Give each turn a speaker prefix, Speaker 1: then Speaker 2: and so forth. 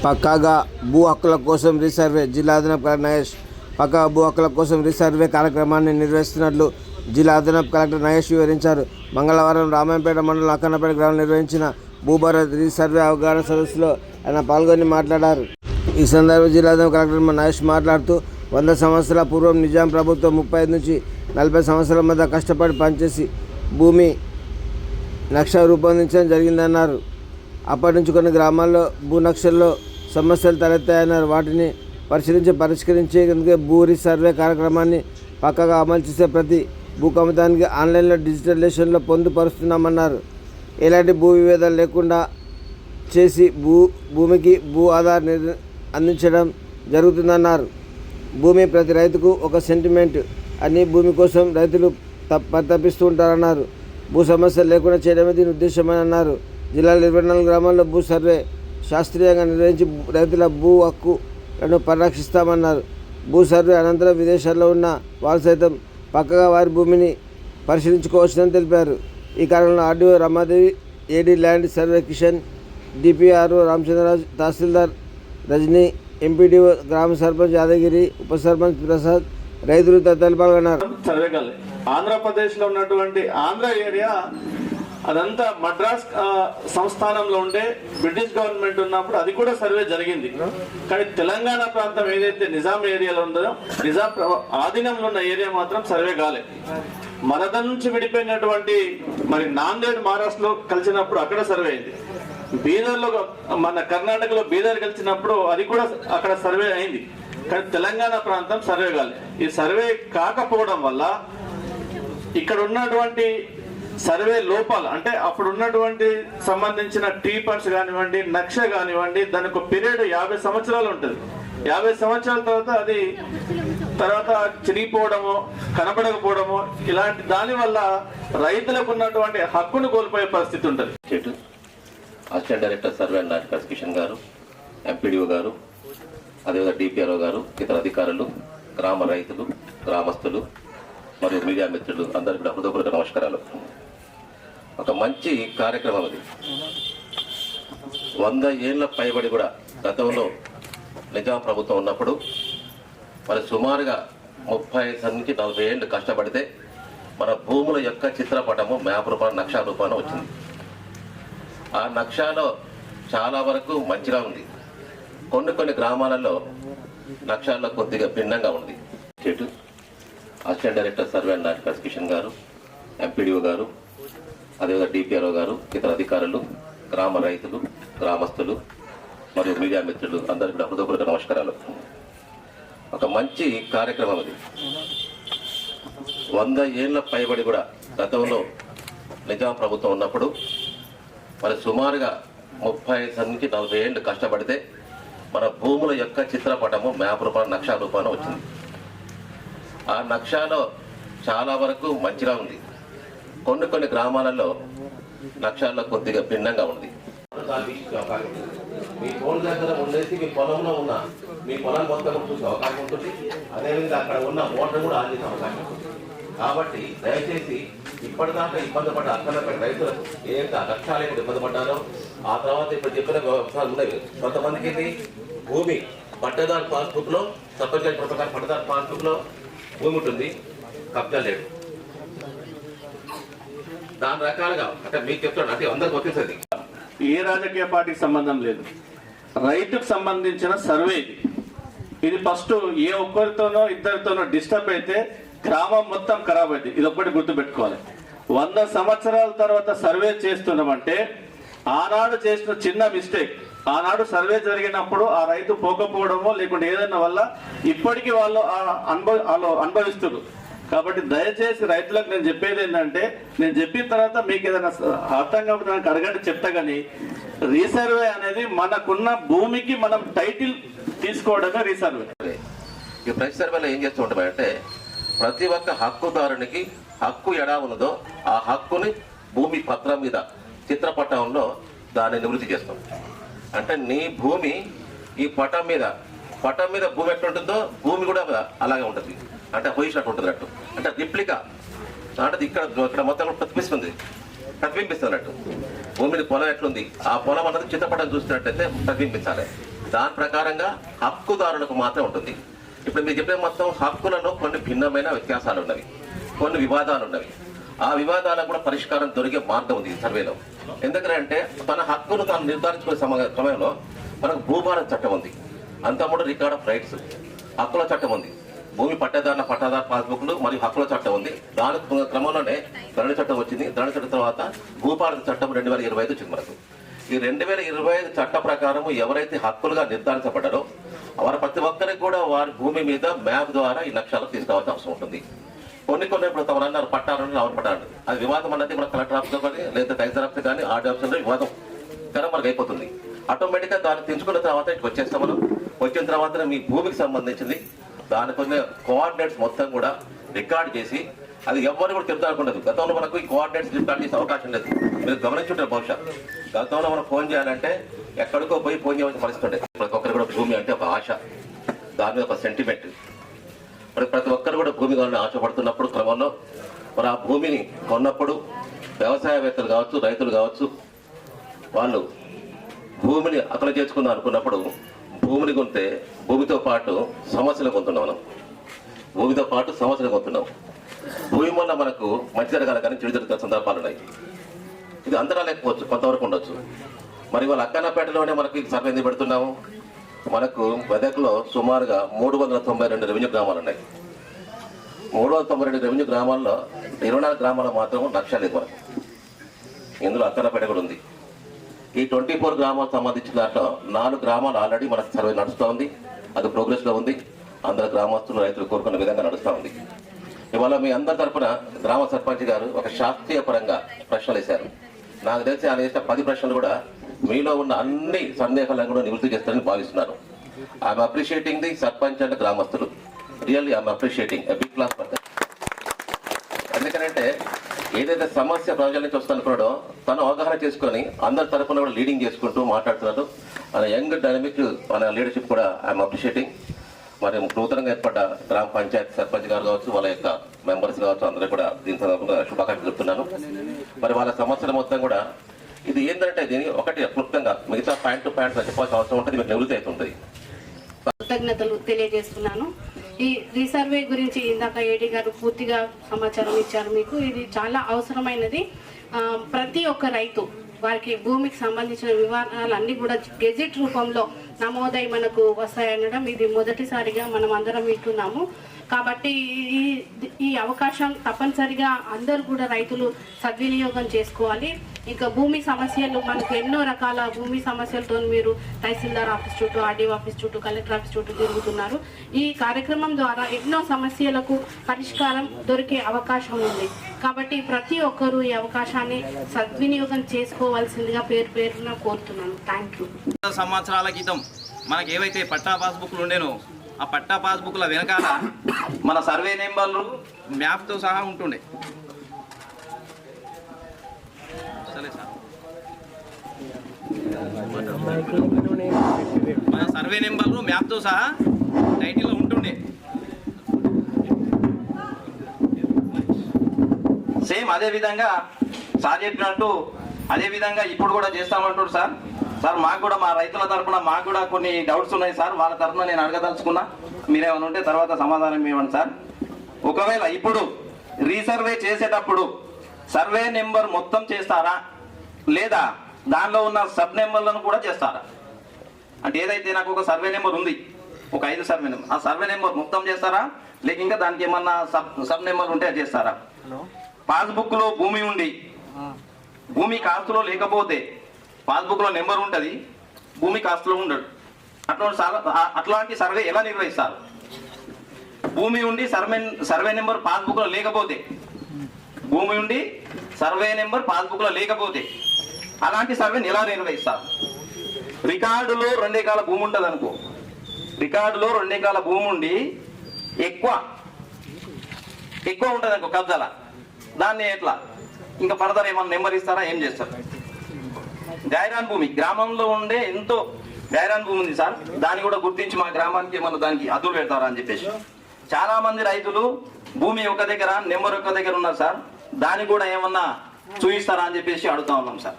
Speaker 1: పక్కాగా భూ హక్కుల కోసం రీసర్వే జిల్లా అదనపు కలెక్టర్ నయేష్ పక్కాగా భూ హక్కుల కోసం రీసర్వే కార్యక్రమాన్ని నిర్వహిస్తున్నట్లు జిల్లా అదనపు కలెక్టర్ నయేష్ వివరించారు. మంగళవారం రామాయంపేట మండలం అక్కన్నపేట గ్రామంలో నిర్వహించిన భూభారత్ రీసర్వే అవగాహన సదస్సులో ఆయన పాల్గొని మాట్లాడారు. ఈ సందర్భంగా జిల్లా అదనపు కలెక్టర్ నయేష్ మాట్లాడుతూ 100 సంవత్సరాల పూర్వం నిజాం ప్రభుత్వం 35 నుంచి 40 సంవత్సరాల మధ్య కష్టపడి పనిచేసి భూమి నక్ష రూపొందించడం జరిగిందన్నారు. అప్పటి నుంచి కొన్ని గ్రామాల్లో భూ నక్షల్లో సమస్యలు తలెత్తాయన్నారు. వాటిని పరిష్కరించేందుకే భూ రీసర్వే కార్యక్రమాన్ని పక్కగా అమలు చేసే ప్రతి భూ కమితానికి ఆన్లైన్లో డిజిటలైజేషన్లో పొందుపరుస్తున్నామన్నారు. ఎలాంటి భూ విభేదాలు లేకుండా చేసి భూమికి భూ ఆధార్ అందించడం జరుగుతుందన్నారు. భూమి ప్రతి రైతుకు ఒక సెంటిమెంట్ అని భూమి కోసం రైతులు తప్పిస్తూ ఉంటారన్నారు. భూ సమస్యలు లేకుండా చేయడమే దీని ఉద్దేశమని అన్నారు. జిల్లాలో 24 గ్రామాల్లో భూ సర్వే శాస్త్రీయంగా నిర్వహించి రైతుల భూ హక్కులను పరిరక్షిస్తామన్నారు. భూ సర్వే అనంతరం విదేశాల్లో ఉన్న వారు సైతం పక్కగా వారి భూమిని పరిశీలించుకోవచ్చునని తెలిపారు. ఈ కార్యక్రమంలో RDO Ramadevi, AD land survey Kishan, DPRO Ramachandraraju, tahsildar Rajani, MPDO, గ్రామ సర్పంచ్ యాదగిరి, ఉప సర్పంచ్ ప్రసాద్, రైతులు తదితరులు పాల్గొన్నారు.
Speaker 2: ఆంధ్రప్రదేశ్లో ఉన్నటువంటి ఆంధ్ర ఏరియా అదంతా మద్రాస్ సంస్థానంలో ఉండే బ్రిటిష్ గవర్నమెంట్ ఉన్నప్పుడు అది కూడా సర్వే జరిగింది. కానీ తెలంగాణ ప్రాంతం ఏదైతే నిజాం ఏరియాలో ఉందో నిజాం ఆధీనంలో ఉన్న ఏరియా మాత్రం సర్వే కాలేదు. మరద నుంచి విడిపోయినటువంటి మరి నాందేడ్ మహారాష్ట్రలో కలిసినప్పుడు అక్కడ సర్వే అయింది. బీదర్లో మన కర్ణాటకలో బీదర్ కలిసినప్పుడు అది కూడా అక్కడ సర్వే అయింది. కానీ తెలంగాణ ప్రాంతం సర్వే కాలేదు. ఈ సర్వే కాకపోవడం వల్ల ఇక్కడ ఉన్నటువంటి సర్వే లోపాలు అంటే అప్పుడు ఉన్నటువంటి సంబంధించిన టీ పర్స్ కానివ్వండి, నక్ష కానివ్వండి, దానికి ఒక పీరియడ్ 50 సంవత్సరాలు ఉంటుంది. 50 సంవత్సరాల తర్వాత చిరిగిపోవడము, కనపడకపోవడము, ఇలాంటి దాని వల్ల రైతులకు ఉన్నటువంటి హక్కును కోల్పోయే పరిస్థితి ఉంటుంది.
Speaker 3: Assistant director survey and land Kishan గారు, ఎంపీడీఓ గారు, అదేవిధంగా డిపిఆర్ఓ గారు, ఇతర అధికారులు, గ్రామ రైతులు, గ్రామస్తులు మరియు మీడియా మిత్రులు అందరికీ కూడా హృదయపూర్వక నమస్కారాలు. ఒక మంచి కార్యక్రమం అది. 100 ఏళ్ల పైబడి కూడా గతంలో నిజాం ప్రభుత్వం ఉన్నప్పుడు మరి సుమారుగా 35 నుంచి 40 ఏళ్ళు కష్టపడితే మన భూముల యొక్క చిత్రపటము మ్యాప్ రూపాన నక్షా రూపాన వచ్చింది. ఆ నక్షాలో చాలా వరకు మంచిగా ఉంది. కొన్ని గ్రామాలలో నక్షాల్లో కొద్దిగా భిన్నంగా ఉంది. Assistant director survey and land Kishan గారు, ఎంపీడీఓ గారు, అదేవిధంగా డిపిఆర్ఓ గారు, ఇతర అధికారులు, గ్రామ రైతులు, గ్రామస్తులు మరియు మీడియా మిత్రులు అందరికీ కూడా హృదయపూర్వక నమస్కారాలు. ఒక మంచి కార్యక్రమం అది. 100 ఏళ్ల పైబడి కూడా గతంలో నిజాం ప్రభుత్వం ఉన్నప్పుడు మరి సుమారుగా 35 నుంచి 40 ఏళ్ళు కష్టపడితే మన భూముల యొక్క చిత్రపటము మ్యాప్ రూపాన నక్షా రూపాన వచ్చింది. ఆ నక్షాలో చాలా వరకు మంచిగా ఉంది. కొన్ని గ్రామాలలో నక్షాల్లో కొద్దిగా భిన్నంగా ఉంది. మీ ఫోన్ దగ్గర ఉండేసి మీ పొలంలో ఉన్న మీ పొలం మొత్తం చూసే అవకాశం ఉంటుంది. అదేవిధంగా అక్కడ ఉన్న మోటార్ కూడా ఆన్ చేసే అవకాశం ఉంటుంది. కాబట్టి దయచేసి ఇప్పటిదాకా ఇబ్బంది పడ్డ అక్కడక్కడ రైతులకు ఏదైతే లక్ష్యాలు ఇబ్బంది పడ్డారో ఆ తర్వాత ఇప్పుడు చెప్పిన వ్యవస్థలు ఉన్నాయి. కొంతమందికి భూమి పట్టదారు పాస్బుక్ లో సర్పంచ్ ప్రకారం పట్టదారు పాస్బుక్ లో భూమి ఉంటుంది, కబ్జా లేదు. దాని రకాలుగా అంటే మీకు చెప్తాడు అంటే అందరికి వచ్చేసరికి
Speaker 2: ఏ రాజకీయ పార్టీకి సంబంధం లేదు. రైతుకు సంబంధించిన సర్వే ఇది ఫస్ట్ ఏ ఒక్కరితోనో ఇద్దరితోనో డిస్టర్బ్ అయితే గ్రామం మొత్తం ఖరాబ్ అయింది. ఇది ఒక్కటి గుర్తుపెట్టుకోవాలి. 100 సంవత్సరాల తర్వాత సర్వే చేస్తున్నామంటే ఆనాడు చేసిన చిన్న మిస్టేక్, ఆనాడు సర్వే జరిగినప్పుడు ఆ రైతు పోకపోవడమో లేకుంటే ఏదైనా వల్ల ఇప్పటికీ వాళ్ళు అనుభవిస్తారు. కాబట్టి దయచేసి రైతులకు నేను చెప్పేది ఏంటంటే, నేను చెప్పిన తర్వాత మీకు ఏదైనా అర్థం కాకపోతే నాకు అడగండి, చెప్తా. కానీ రీసర్వే అనేది మనకున్న భూమికి మనం టైటిల్ తీసుకోవడమే రీసర్వే.
Speaker 3: ఈ ప్రతి సర్వేలో ఏం చేస్తూ ఉంటామంటే ప్రతి ఒక్క హక్కుదారునికి హక్కు ఎలా ఉన్నదో ఆ హక్కుని భూమి పత్రం మీద చిత్రపటంలో దాన్ని నివృత్తి చేస్తాం. అంటే నీ భూమి ఈ పటం మీద భూమి ఎట్లుంటుందో భూమి కూడా అలాగే ఉంటుంది. అంటే పొజిషన్ ఉంటుంది అన్నట్టు. అంటే రిప్లికా అంటే ఇక్కడ మొత్తం ప్రతిబింబిస్తుంది అన్నట్టు. భూమిని పొలం ఎట్లుంది ఆ పొలం అన్నది చిత్రపటం చూసినట్టయితే ప్రతిబింబించాలి. దాని ప్రకారంగా హక్కుదారులకు మాత్రం ఉంటుంది. ఇప్పుడు మీరు చెప్పే మొత్తం హక్కులలో కొన్ని భిన్నమైన వ్యత్యాసాలు ఉన్నవి, కొన్ని వివాదాలు ఉన్నవి. ఆ వివాదాలకు కూడా పరిష్కారం దొరికే మార్గం ఉంది ఈ సర్వేలో. ఎందుకంటే తన హక్కును తాను నిర్ధారించుకునే సమయంలో మనకు భూభారత చట్టం ఉంది, అంతకుముందు రికార్డ్ ఆఫ్ రైట్స్ హక్కుల చట్టం ఉంది, భూమి పట్టాదారుల పాస్బుక్లు మరియు హక్కుల చట్టం ఉంది. దాని క్రమంలోనే ధరణి చట్టం వచ్చింది. ధరణి చట్టం తర్వాత భూభారత చట్టం 2025 వచ్చింది మనకు. ఈ 2025 చట్ట ప్రకారం ఎవరైతే హక్కులుగా నిర్ధారించబడ్డారో వారు ప్రతి ఒక్కరికి కూడా వారి భూమి మీద మ్యాప్ ద్వారా ఈ లక్ష్యాలకు తీసుకురావాల్సిన అవసరం ఉంటుంది. కొన్ని ఇప్పుడు తమ అన్నారు పట్టాలని రావడం పట్టాలి, అది వివాదం అన్నది మన కలెక్టర్ ఆఫీస్లో కానీ లేదా తహసీల్దార్ ఆఫీస్ కానీ ఆర్డీ ఆఫీసులో వివాదం కానీ మనకు అయిపోతుంది. ఆటోమేటిక్గా దాన్ని తెంచుకున్న తర్వాత ఇటు వచ్చేస్తాం మనం. వచ్చిన తర్వాత మీ భూమికి సంబంధించింది దాని కొన్ని కోఆర్డినేట్స్ మొత్తం కూడా రికార్డ్ చేసి అది ఎవరు కూడా చెప్తానుకుండదు. గతంలో మనకు ఈ కోఆర్డినేట్స్ రికార్డ్ చేసే అవకాశం లేదు. మీరు గమనించుంటారు బహుశా గతంలో మనం ఫోన్ చేయాలంటే ఎక్కడికో పోయి ఫోన్ చేయవలసిన పరిస్థితి ఉండే. ప్రతి ఒక్కరు కూడా భూమి అంటే ఒక ఆశ, దాని మీద ఒక సెంటిమెంట్. ప్రతి ఒక్కరు కూడా భూమి కావాలని ఆశపడుతున్నప్పుడు క్రమంలో మరి ఆ భూమిని కొన్నప్పుడు వ్యవసాయవేత్తలు కావచ్చు, రైతులు కావచ్చు, వాళ్ళు భూమిని అక్కడ చేసుకుందాం అనుకున్నప్పుడు భూమిని కొంటే భూమితో పాటు సమస్యలు కొంటున్నాం. మనం భూమితో పాటు సమస్యలు కొంటున్నాం. భూమి వల్ల మనకు మంచి జరగాలి కానీ చెడు జరుగుతున్న సందర్భాలు ఉన్నాయి. ఇది అంతరా లేకపోవచ్చు, కొంతవరకు ఉండొచ్చు. మరి వాళ్ళ అక్కన్నపేటలోనే మనకి సర్వే ఎందుకు పెడుతున్నాము? మనకు మెదక్లో సుమారుగా 392 రెవెన్యూ గ్రామాలు ఉన్నాయి. 392 రెవెన్యూ గ్రామాల్లో 24 గ్రామాలు మాత్రం లక్ష్యం లేదు మనకు. ఇందులో అక్కన్నపేట కూడా ఉంది. ఈ 24 గ్రామాలకు సంబంధించిన దాంట్లో 4 గ్రామాలు ఆల్రెడీ మనకు సర్వే నడుస్తూ ఉంది, అది ప్రోగ్రెస్లో ఉంది. అందరు గ్రామస్తులు రైతులు కోరుకున్న విధంగా నడుస్తూ ఉంది. ఇవాళ మీ అందరి తరఫున గ్రామ సర్పంచ్ గారు ఒక శాస్త్రీయ పరంగా ప్రశ్నలు వేశారు. నాకు తెలిసి ఆయన వేసిన 10 ప్రశ్నలు కూడా మీలో ఉన్న అన్ని సందేహాలను కూడా నివృత్తి చేస్తారని భావిస్తున్నాను. I'm appreciating the sarpanch and గ్రామస్తులు. Really I'm appreciating a big class for that. ఎందుకంటే ఏదైతే సమస్య ప్రజల నుంచి వస్తుందో తను అవగాహన చేసుకొని అందరి తరఫున కూడా లీడింగ్ చేసుకుంటూ మాట్లాడుతున్నారు. మన యంగ్ డైనమిక్ మన లీడర్షిప్ కూడా ఐఎమ్ అప్రిషియేటింగ్. మరి నూతనంగా ఏర్పడ్డ గ్రామ పంచాయతీ సర్పంచ్ గారు కావచ్చు, వాళ్ళ యొక్క మెంబర్స్ కావచ్చు, అందరూ కూడా దీని సందర్భంగా శుభాకాంక్షలు చెప్తున్నాను. మరి వాళ్ళ సమస్యల మొత్తం కూడా ఇది ఏంటంటే దీని ఒకటి క్లుప్తంగా మిగతా పాయింట్ టు పాయింట్ చెప్పాల్సిన అవసరం ఉంటుంది, మీకు నివృత్తి అవుతుంటుంది.
Speaker 4: కృతజ్ఞతలు తెలియజేస్తున్నాను. ఈ రీసర్వే గురించి ఇందాక ఏడీ గారు పూర్తిగా సమాచారం ఇచ్చారు మీకు. ఇది చాలా అవసరమైనది. ప్రతి ఒక్క రైతు వారికి భూమికి సంబంధించిన వివరాలన్నీ కూడా గెజెట్ రూపంలో నమోదై మనకు వస్తాయనడం ఇది మొదటిసారిగా మనం అందరం వింటున్నాము. కాబట్టి ఈ అవకాశం తప్పనిసరిగా అందరూ కూడా రైతులు సద్వినియోగం చేసుకోవాలి. ఇంకా భూమి సమస్యలు మనకు ఎన్నో రకాల భూమి సమస్యలతో మీరు తహసీల్దార్ ఆఫీస్ చుట్టూ, ఆర్డీఓ ఆఫీస్ చుట్టూ, కలెక్టర్ ఆఫీస్ చుట్టూ తిరుగుతున్నారు. ఈ కార్యక్రమం ద్వారా ఎన్నో సమస్యలకు పరిష్కారం దొరికే అవకాశం ఉంది. కాబట్టి ప్రతి ఒక్కరూ ఈ అవకాశాన్ని సద్వినియోగం చేసుకోవాల్సిందిగా పేరున కోరుతున్నాను. Thank you.
Speaker 5: సంవత్సరాల క్రితం మనకి ఏవైతే పట్టా పాస్బుక్లు ఉండేనో ఆ పట్టా పాస్బుక్ల వెనకాల మన సర్వే నెంబర్లు మ్యాప్తో సహా ఉంటుండే. సరే సార్, మన సర్వే నెంబర్లు మ్యాప్తో సహా టైటిల్లో ఉంటుండే. సేమ్ అదే విధంగా సార్ చెప్పినట్టు అదే విధంగా ఇప్పుడు కూడా చేస్తామంటారు సార్. సార్ మాకు కూడా మా రైతుల తరఫున మాకు కూడా కొన్ని డౌట్స్ ఉన్నాయి సార్. వాళ్ళ తరఫున నేను అడగదలుచుకున్నా, మీరేమైనా ఉంటే తర్వాత సమాధానం ఇవ్వండి సార్. ఒకవేళ ఇప్పుడు రీసర్వే చేసేటప్పుడు సర్వే నెంబర్ మొత్తం చేస్తారా లేదా దానిలో ఉన్న సబ్ నెంబర్లను కూడా చేస్తారా? అంటే ఏదైతే నాకు ఒక సర్వే నెంబర్ ఉంది, ఒక 5 సర్వే నెంబర్, ఆ సర్వే నెంబర్ మొత్తం చేస్తారా లేక ఇంకా దానికి ఏమన్నా సబ్ నెంబర్ ఉంటే చేస్తారా? పాస్బుక్ లో భూమి ఉండి భూమి కాస్తులో లేకపోతే పాస్బుక్ లో నెంబర్ ఉంటుంది, భూమి కాస్తులో ఉండడు. అట్లాంటి సర్వే ఎలా నిర్వహిస్తారు? భూమి ఉండి సర్వే నెంబర్ పాస్బుక్ లో లేకపోతే, భూమి ఉండి సర్వే నెంబర్ పాస్బుక్ లో లేకపోతే అలాంటి సర్వేని ఎలా నిర్వహిస్తారు? రికార్డులో 2 ఎకరాల భూమి ఉంటుంది అనుకో, రికార్డులో 2 ఎకరాల భూమి ఉండి ఎక్కువ ఉంటుంది అనుకో కబ్జాల, దాన్ని ఎట్లా ఇంకా ఫర్దర్ ఏమన్నా నెంబర్ ఇస్తారా, ఏం చేస్తారు? గైరాన్ భూమి గ్రామంలో ఉండే ఎంతో గైరాన్ భూమి ఉంది సార్, దాన్ని కూడా గుర్తించి మా గ్రామానికి ఏమన్నా దానికి అదులు పెడతారా అని చెప్పేసి చాలా మంది రైతులు భూమి ఒక దగ్గర నెంబర్ ఒక దగ్గర ఉన్నారు సార్, దాన్ని కూడా ఏమన్నా చూపిస్తారా అని చెప్పేసి అడుగుతా ఉన్నాం సార్.